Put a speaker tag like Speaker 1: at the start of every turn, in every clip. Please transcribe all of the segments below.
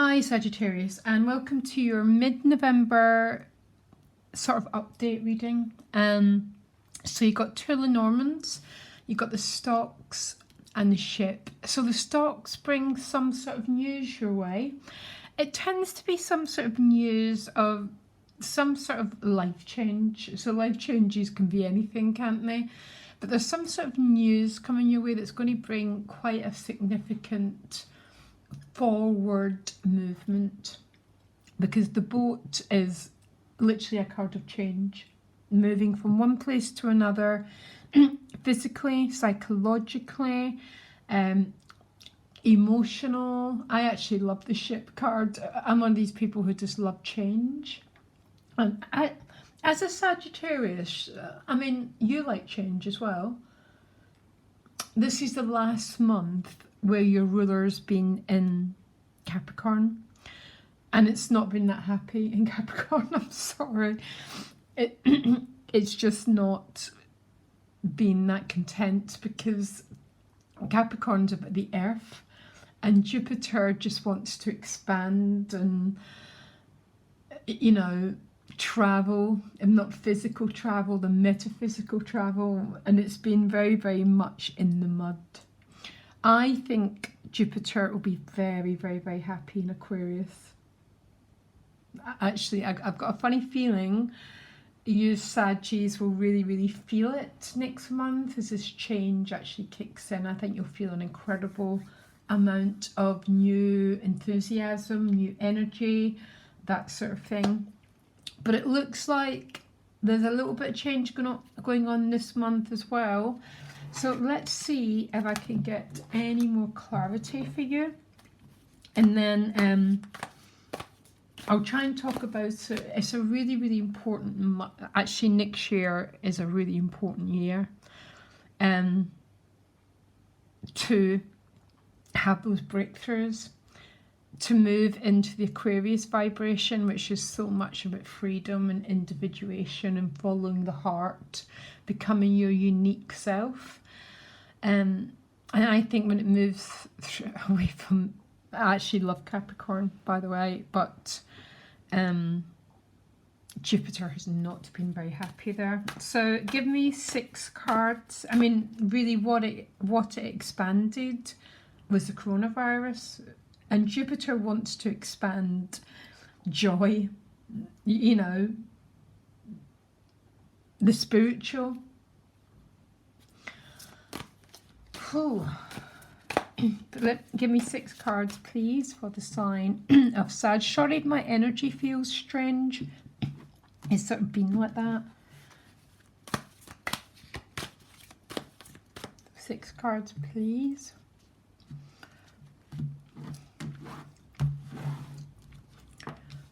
Speaker 1: Hi Sagittarius, and welcome to your mid-November sort of update reading. So you got two Lenormands, you got the stocks and the ship. So the stocks bring some sort of news your way. It tends to be some sort of news of some sort of life change. So life changes can be anything, can't they? But there's some sort of news coming your way that's going to bring quite a significant forward movement, because the boat is literally a card of change, moving from one place to another, physically, psychologically, emotional. I actually love the ship card. I'm one of these people who just love change, and as a Sagittarius, I mean, you like change as well. This is the last month where your ruler's been in Capricorn, and it's not been that happy in Capricorn. I'm sorry. It's just not been that content, because Capricorn's about the earth and Jupiter just wants to expand and, you know, travel, and not physical travel, the metaphysical travel, and it's been very, very much in the mud. I think Jupiter will be very, very, very happy in Aquarius. Actually, I've got a funny feeling you Saggies will really, really feel it next month as this change actually kicks in. I think you'll feel an incredible amount of new enthusiasm, new energy, that sort of thing. But it looks like there's a little bit of change going on this month as well. So let's see if I can get any more clarity for you. And then I'll try and talk about it. It's a really, really important, actually next year is a really important year to have those breakthroughs, to move into the Aquarius vibration, which is so much about freedom and individuation and following the heart, becoming your unique self. And I think when it moves away from, I actually love Capricorn, by the way, but Jupiter has not been very happy there. So give me 6 cards. I mean, really what it expanded was the coronavirus, and Jupiter wants to expand joy, you know, the spiritual. Give me 6 cards, please, for the sign of Sag. Sorry if my energy feels strange. It's sort of been like that. 6 cards, please.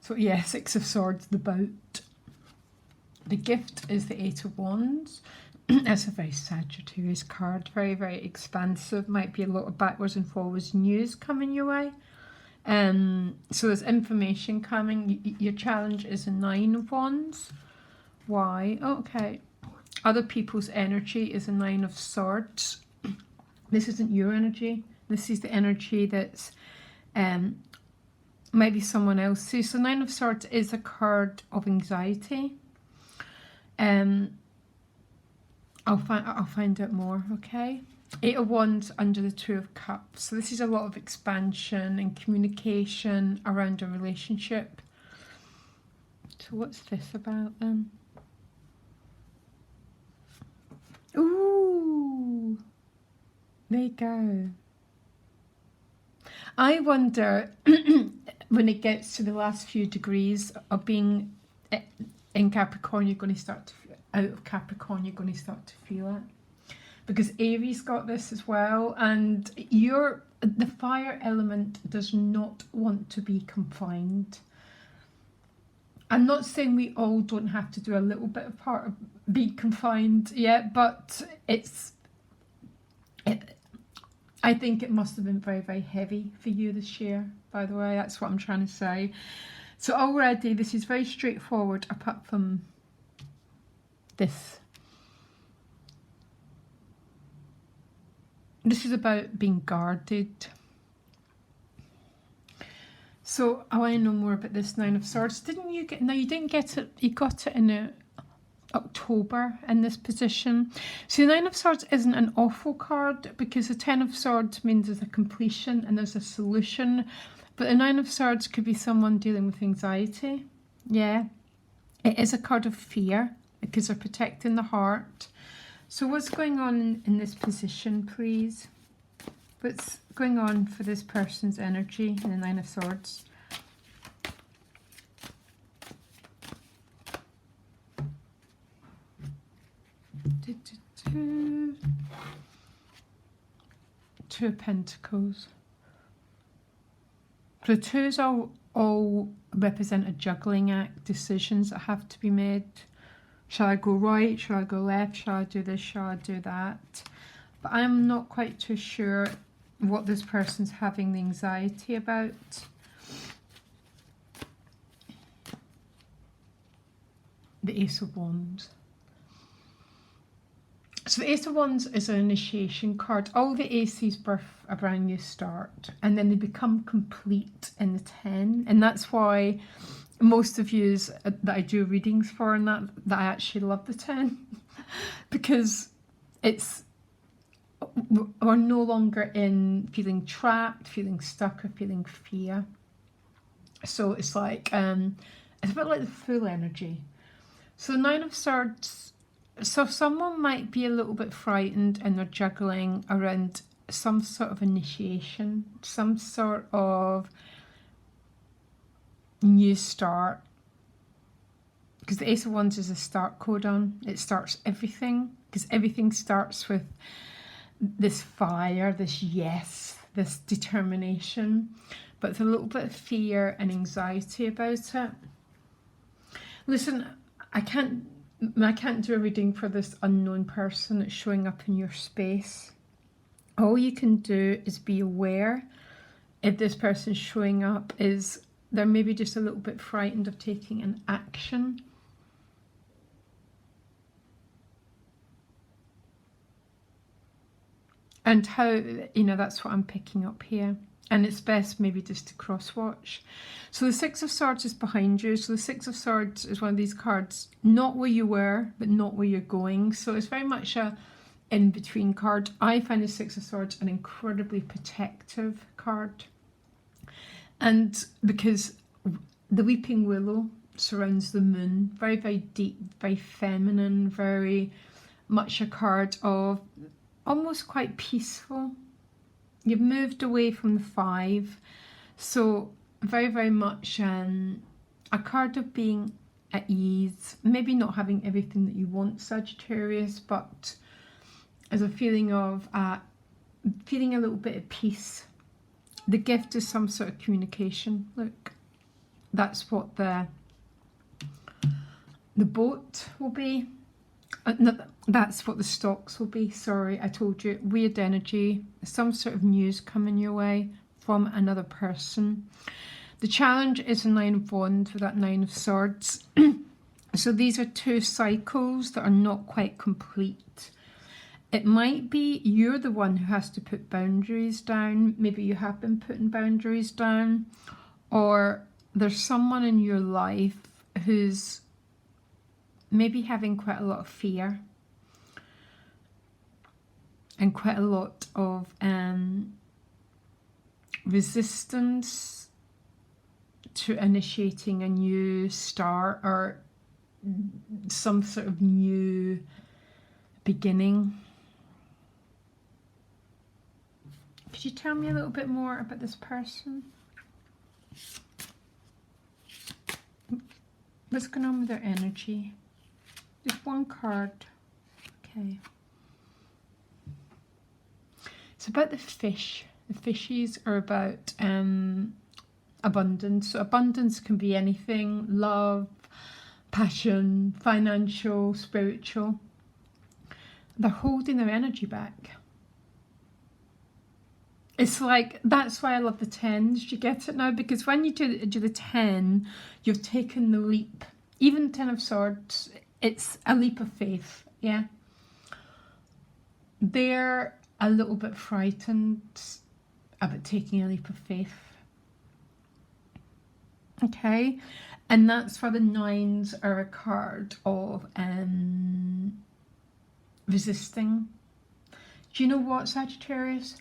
Speaker 1: So yeah, 6 of Swords, the boat. The gift is the 8 of Wands. That's a very Sagittarius card, very, very expansive. Might be a lot of backwards and forwards news coming your way. So there's information coming. Your challenge is a 9 of Wands. Why? Okay. Other people's energy is a 9 of Swords. This isn't your energy. This is the energy that's maybe someone else's. So 9 of Swords is a card of anxiety. I'll find out more, okay? 8 of Wands under the 2 of Cups. So this is a lot of expansion and communication around a relationship. So what's this about then? Ooh, there you go. I wonder when it gets to the last few degrees of being in Capricorn, you're going to start to out of Capricorn, you're going to start to feel it, because Aries got this as well, and the fire element does not want to be confined. I'm not saying we all don't have to do a little bit of part of being confined yet, but I think it must have been very, very heavy for you this year, by the way. That's what I'm trying to say. So already this is very straightforward, apart from this. This is about being guarded. So I want to know more about this Nine of Swords. Didn't you get? No, you didn't get it. You got it in October in this position. So the Nine of Swords isn't an awful card because the Ten of Swords means there's a completion and there's a solution. But the Nine of Swords could be someone dealing with anxiety. Yeah. It is a card of fear because they're protecting the heart. So what's going on in this position, please? What's going on for this person's energy in the Nine of Swords? Two of Pentacles. So twos all represent a juggling act, decisions that have to be made. Shall I go right? Shall I go left? Shall I do this? Shall I do that? But I'm not quite too sure what this person's having the anxiety about. The Ace of Wands. So the Ace of Wands is an initiation card. All the aces birth a brand new start and then they become complete in the 10. And that's why most of you that I do readings for and that I actually love the 10. Because we're no longer in feeling trapped, feeling stuck or feeling fear. So it's like, it's a bit like the full energy. So the Nine of Swords, so someone might be a little bit frightened and they're juggling around some sort of initiation, some sort of new start. Because the Ace of Wands is a start codon. It starts everything, because everything starts with this fire, this yes, this determination. But there's a little bit of fear and anxiety about it. Listen, I can't do a reading for this unknown person that's showing up in your space. All you can do is be aware if this person's showing up is they're maybe just a little bit frightened of taking an action. And how, that's what I'm picking up here. And it's best maybe just to cross-watch. So the Six of Swords is behind you. So the Six of Swords is one of these cards, not where you were, but not where you're going. So it's very much a in-between card. I find the Six of Swords an incredibly protective card. And because the Weeping Willow surrounds the moon, very, very deep, very feminine, very much a card of almost quite peaceful. You've moved away from the 5, so very, very much a card of being at ease, maybe not having everything that you want, Sagittarius, but as a feeling of feeling a little bit of peace. The gift is some sort of communication. Look, that's what the boat will be. No, that's what the stocks will be. Sorry, I told you. Weird energy. Some sort of news coming your way from another person. The challenge is a 9 of Wands with that 9 of Swords. So these are 2 cycles that are not quite complete. It might be you're the one who has to put boundaries down. Maybe you have been putting boundaries down. Or there's someone in your life who's maybe having quite a lot of fear and quite a lot of resistance to initiating a new start or some sort of new beginning. Could you tell me a little bit more about this person? What's going on with their energy? Just one card. Okay. It's about the fish. The fishies are about abundance. So abundance can be anything: love, passion, financial, spiritual. They're holding their energy back. It's like, that's why I love the 10s. Do you get it now? Because when you do the 10, you've taken the leap. Even 10 of Swords, it's a leap of faith, yeah? They're a little bit frightened about taking a leap of faith. Okay, and that's for the nines are a card of resisting. Do you know what, Sagittarius?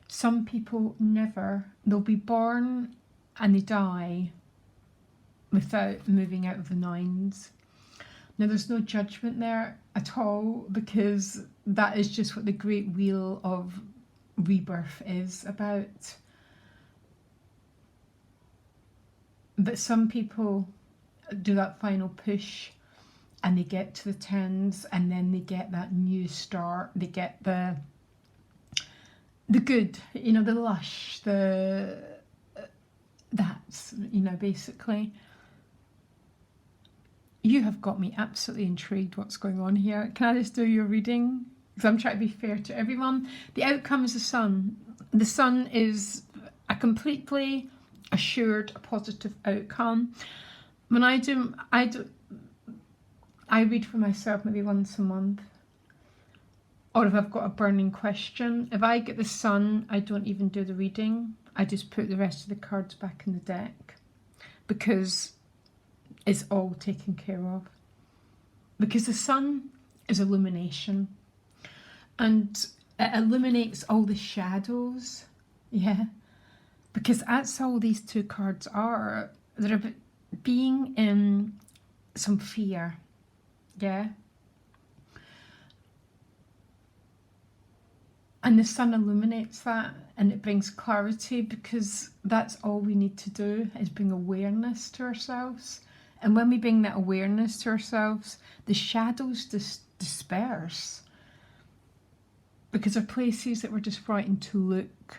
Speaker 1: Some people never, they'll be born and they die without moving out of the nines. Now, there's no judgment there at all, because that is just what the great wheel of rebirth is about. But some people do that final push and they get to the tens, and then they get that new start. They get the good, you know, the lush, that's, you know, basically. You have got me absolutely intrigued what's going on here. Can I just do your reading? Because I'm trying to be fair to everyone. The outcome is the sun. The sun is a completely assured positive outcome. When I read for myself maybe once a month. Or if I've got a burning question, if I get the sun, I don't even do the reading. I just put the rest of the cards back in the deck, because it's all taken care of. Because the sun is illumination, and it illuminates all the shadows. Yeah, because that's all these two cards are. They're about being in some fear. Yeah. And the sun illuminates that, and it brings clarity, because that's all we need to do, is bring awareness to ourselves. And when we bring that awareness to ourselves, the shadows disperse, because they're places that we're just frightened to look.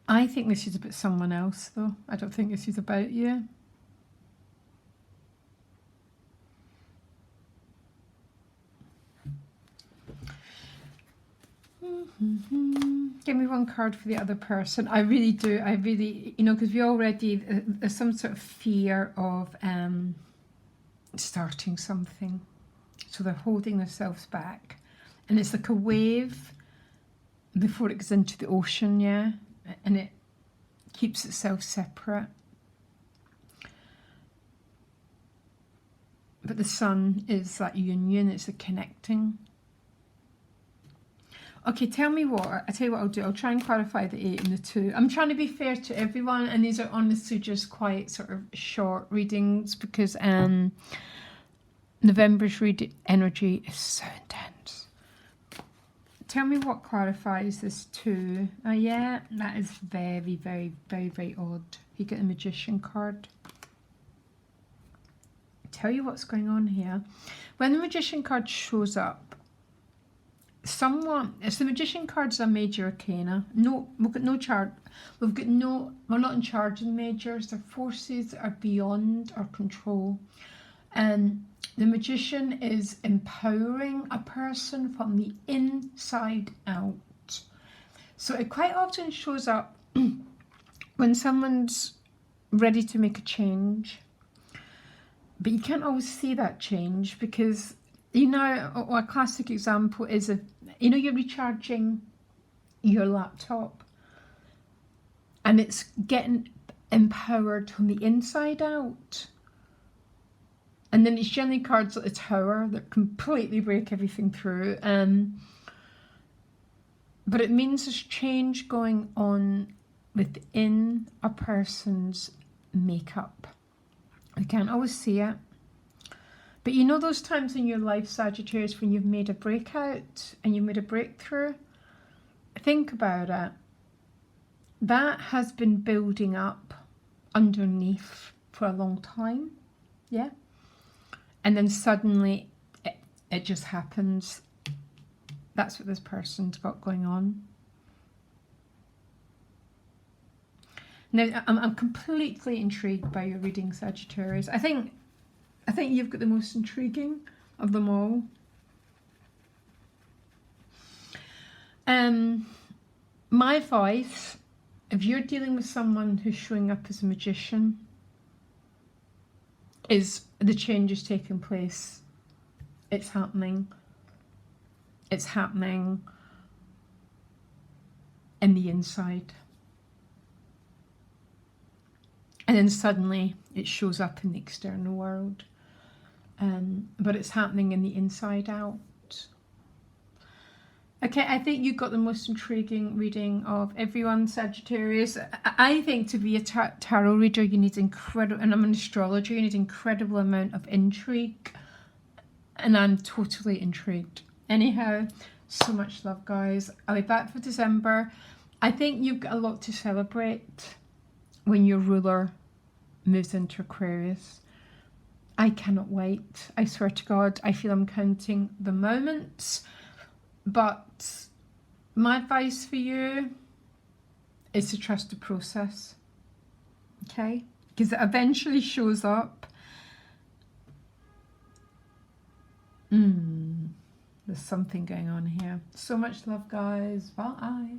Speaker 1: I think this is about someone else, though. I don't think this is about you. Give me one card for the other person. I really do. I really, you know, because we already, there's some sort of fear of starting something. So they're holding themselves back. And it's like a wave before it goes into the ocean, yeah? And it keeps itself separate. But the sun is that union, it's the connecting. Okay, tell me what. I tell you what I'll do. I'll try and clarify the 8 and the 2. I'm trying to be fair to everyone, and these are honestly just quite sort of short readings, because November's energy is so intense. Tell me what clarifies this 2. Yeah, that is very, very, very, very odd. You get the Magician card. Tell you what's going on here. When the Magician card shows up, it's the Magician card's a major arcana. No, we've got no chart. We're not in charge of the majors. They're forces that are beyond our control. And the Magician is empowering a person from the inside out. So it quite often shows up when someone's ready to make a change. But you can't always see that change, because, you know, a classic example is you're recharging your laptop and it's getting empowered from the inside out. And then it's generally cards like the Tower that completely break everything through. But it means there's change going on within a person's makeup. I can't always see it. But you know those times in your life, Sagittarius, when you've made a breakout and you've made a breakthrough? Think about it. That has been building up underneath for a long time. Yeah? And then suddenly it just happens. That's what this person's got going on. Now, I'm completely intrigued by your reading, Sagittarius. I think you've got the most intriguing of them all. My advice, if you're dealing with someone who's showing up as a magician, is the change is taking place. It's happening. It's happening in the inside. and then suddenly it shows up in the external world. But it's happening in the inside out. Okay, I think you got the most intriguing reading of everyone, Sagittarius. I think to be a tarot reader, you need incredible, and I'm an astrologer, you need incredible amount of intrigue. And I'm totally intrigued. Anyhow, so much love, guys. I'll be back for December. I think you've got a lot to celebrate when your ruler moves into Aquarius. I cannot wait. I swear to God, I feel I'm counting the moments. But my advice for you is to trust the process. Okay? Because it eventually shows up. There's something going on here. So much love, guys. Bye.